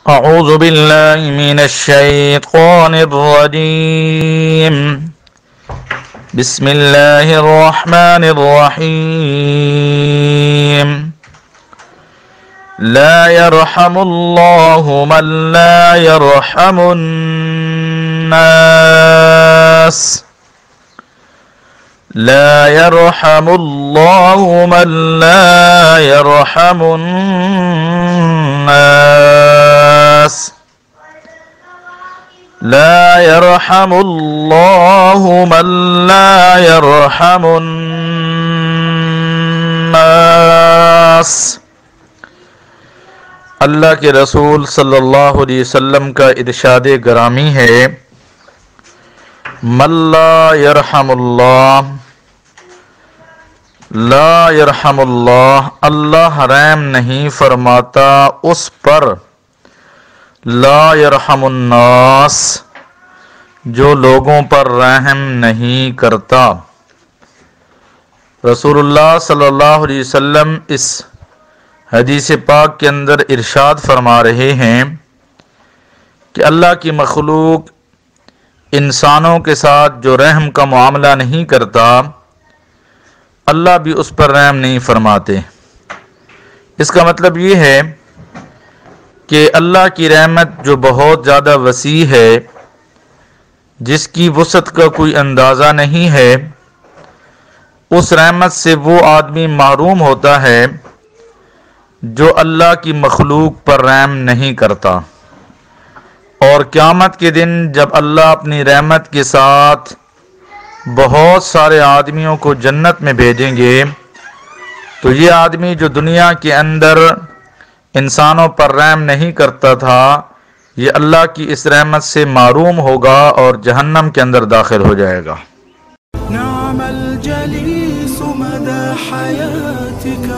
أعوذ بالله من الشيطان الرجيم. بسم الله الرحمن الرحيم. لا يرحم الله من لا يرحم الناس. لا يرحم الله من لا يرحم الناس. لا يرحم الله من لا يرحم الناس. اللہ کے رسول صلی اللہ علیہ وسلم کا ارشاد گرامی ہے، من لا یرحم اللہ لا یرحم اللہ، اللہ رحم نہیں فرماتا اس پر، لا یرحم الناس، جو لوگوں پر رحم نہیں کرتا۔ رسول اللہ صلی اللہ علیہ وسلم اس حدیث پاک کے اندر ارشاد فرما رہے ہیں کہ اللہ کی مخلوق انسانوں کے ساتھ جو رحم کا معاملہ نہیں کرتا، اللہ بھی اس پر رحم نہیں فرماتے۔ اس کا مطلب یہ ہے کہ اللہ کی رحمت جو بہت زیادہ وسیع ہے، جس کی وسعت کا کوئی اندازہ نہیں ہے، اس رحمت سے وہ آدمی محروم ہوتا ہے جو اللہ کی مخلوق پر رحم نہیں کرتا۔ اور قیامت کے دن جب اللہ اپنی رحمت کے ساتھ بہت سارے آدمیوں کو جنت میں بھیجیں گے، تو یہ آدمی جو دنیا کے اندر انسانوں پر رحم نہیں کرتا تھا، یہ اللہ کی اس رحمت سے محروم ہوگا اور جہنم کے اندر داخل ہو جائے گا۔ نعم الجلیس مدى حیاتک